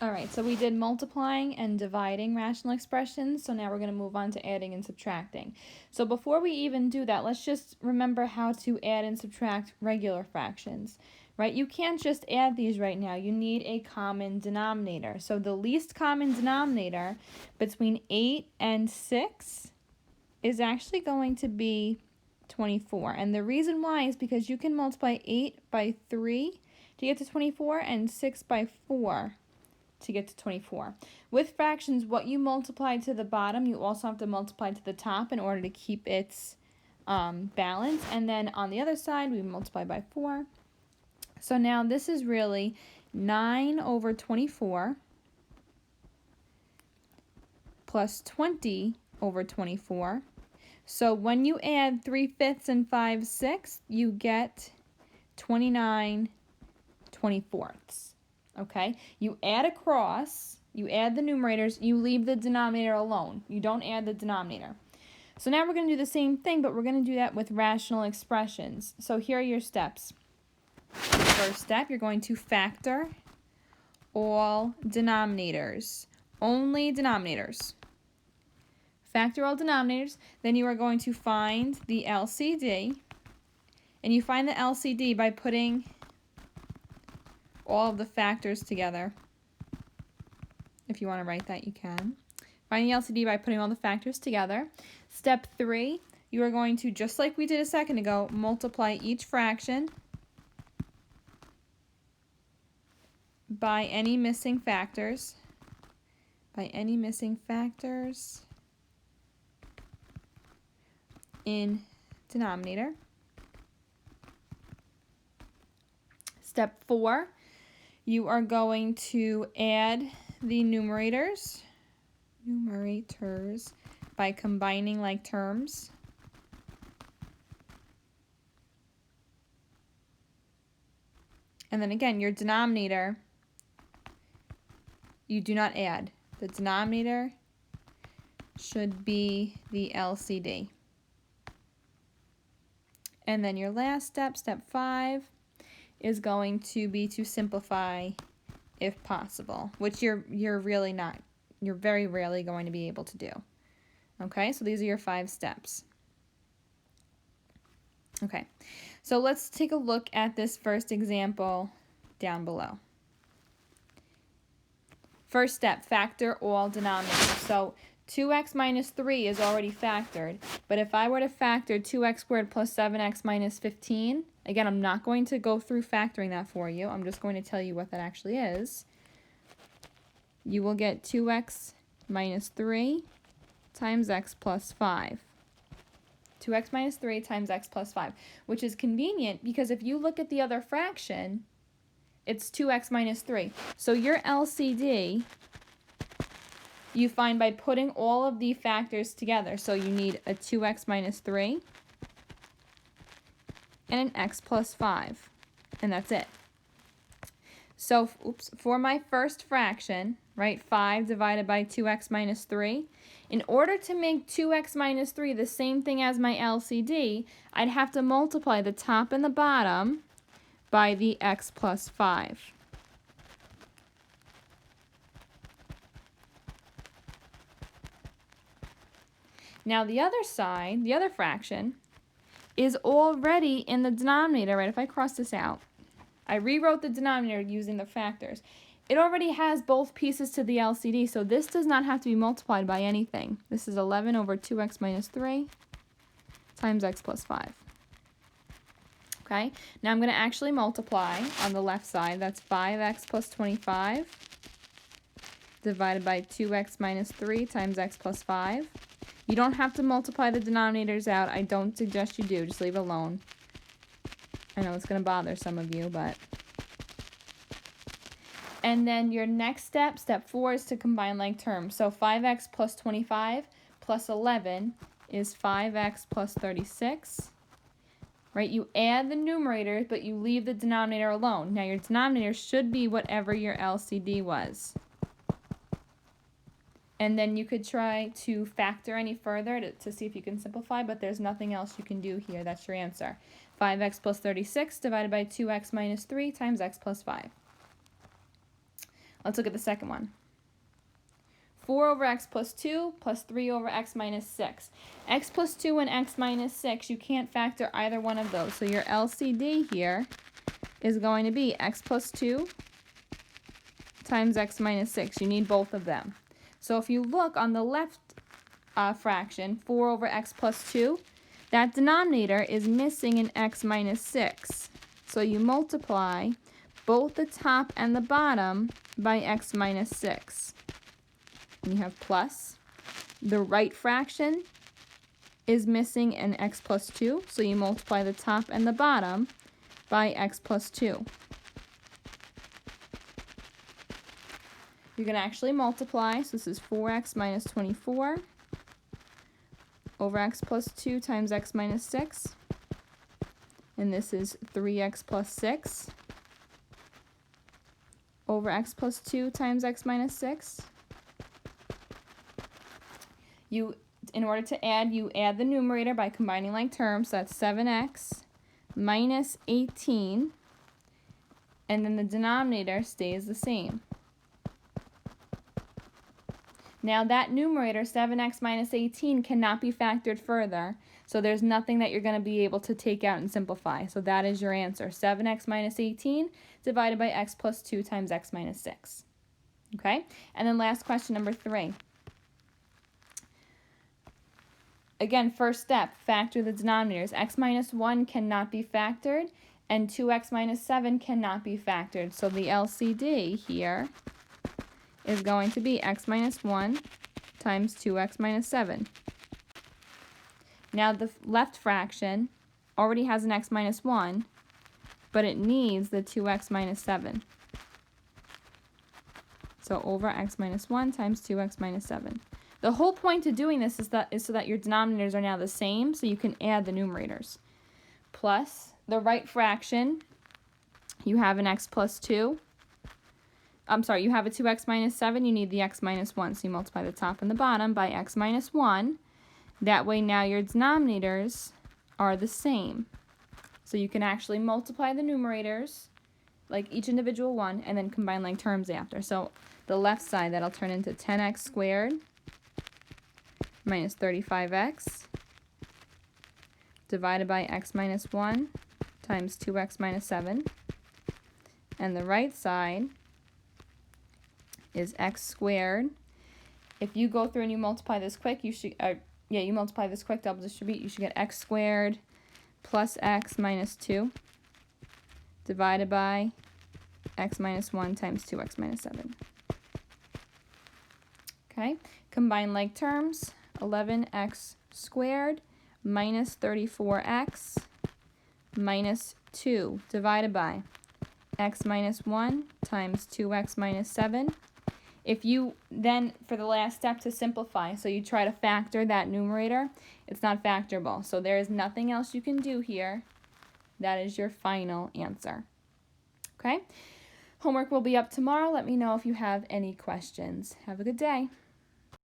All right, so we did multiplying and dividing rational expressions, so now we're going to move on to adding and subtracting. So before we even do that, let's just remember how to add and subtract regular fractions, right? You can't just add these right now. You need a common denominator. So the least common denominator between 8 and 6 is actually going to be 24. And the reason why is because you can multiply 8 by 3 to get to 24 and 6 by 4 to get to 24. With fractions, what you multiply to the bottom, you also have to multiply to the top in order to keep its balance. And then on the other side, we multiply by 4. So now this is really 9 over 24 plus 20 over 24. So when you add 3/5 and 5/6, you get 29 24ths. Okay, you add across, you add the numerators, you leave the denominator alone. You don't add the denominator. So now we're going to do the same thing, but we're going to do that with rational expressions. So here are your steps. First step, you're going to factor all denominators. Only denominators. Factor all denominators. Then you are going to find the LCD. And you find the LCD by putting all of the factors together. If you want to write that, you can. Find the LCD by putting all the factors together. Step 3, you are going to, just like we did a second ago, multiply each fraction by any missing factors. By any missing factors in denominator. Step 4, you are going to add the numerators by combining like terms. And then again, your denominator, you do not add. The denominator should be the LCD. And then your last step, step 5, is going to be to simplify if possible, which you're very rarely going to be able to do. Okay, so these are your 5 steps. Okay, so let's take a look at this first example down below. First step, factor all denominators. So 2x minus 3 is already factored, but if I were to factor 2x squared plus 7x minus 15, again, I'm not going to go through factoring that for you. I'm just going to tell you what that actually is. You will get 2x minus 3 times x plus 5. 2x minus 3 times x plus 5, which is convenient because if you look at the other fraction, it's 2x minus 3. So your LCD, you find by putting all of the factors together. So you need a 2x minus 3 and an x plus 5, and that's it. So, for my first fraction, right, 5 divided by 2x minus 3, in order to make 2x minus 3 the same thing as my LCD, I'd have to multiply the top and the bottom by the x plus 5. Now the other side, the other fraction, is already in the denominator, right? If I cross this out, I rewrote the denominator using the factors. It already has both pieces to the LCD, so this does not have to be multiplied by anything. This is 11 over 2x minus 3 times x plus 5. Okay, now I'm going to actually multiply on the left side. That's 5x plus 25 divided by 2x minus 3 times x plus 5. You don't have to multiply the denominators out. I don't suggest you do. Just leave it alone. I know it's going to bother some of you, but... And then your next step, step 4, is to combine like terms. So 5x plus 25 plus 11 is 5x plus 36. Right? You add the numerators, but you leave the denominator alone. Now your denominator should be whatever your LCD was. And then you could try to factor any further to see if you can simplify, but there's nothing else you can do here. That's your answer. 5x plus 36 divided by 2x minus 3 times x plus 5. Let's look at the second one. 4 over x plus 2 plus 3 over x minus 6. X plus 2 and x minus 6, you can't factor either one of those. So your LCD here is going to be x plus 2 times x minus 6. You need both of them. So if you look on the left fraction, 4 over x plus 2, that denominator is missing an x minus 6. So you multiply both the top and the bottom by x minus 6. And you have plus. The right fraction is missing an x plus 2, so you multiply the top and the bottom by x plus 2. You're going to actually multiply, so this is 4x minus 24 over x plus 2 times x minus 6. And this is 3x plus 6 over x plus 2 times x minus 6. In order to add, you add the numerator by combining like terms. So that's 7x minus 18, and then the denominator stays the same. Now that numerator, 7x minus 18, cannot be factored further, so there's nothing that you're going to be able to take out and simplify. So that is your answer, 7x minus 18 divided by x plus 2 times x minus 6. Okay, and then last question, number 3. Again, first step, factor the denominators. X minus 1 cannot be factored, and 2x minus 7 cannot be factored. So the LCD here is going to be x minus 1 times 2x minus 7. Now the left fraction already has an x minus 1, but it needs the 2x minus 7. So over x minus 1 times 2x minus 7. The whole point of doing this is so that your denominators are now the same, so you can add the numerators. Plus, the right fraction, you have an x plus 2. You have a 2x minus 7, you need the x minus 1, so you multiply the top and the bottom by x minus 1. That way now your denominators are the same. So you can actually multiply the numerators, like each individual one, and then combine like terms after. So the left side, that'll turn into 10x squared minus 35x divided by x minus 1 times 2x minus 7. And the right side is x squared. If you go through and you multiply this quick, you multiply this quick, double distribute, you should get x squared plus x minus 2 divided by x minus 1 times 2x minus 7. Okay, combine like terms. 11x squared minus 34x minus 2 divided by x minus 1 times 2x minus 7. If you then, for the last step, to simplify, so you try to factor that numerator, it's not factorable. So there is nothing else you can do here. That is your final answer. Okay? Homework will be up tomorrow. Let me know if you have any questions. Have a good day.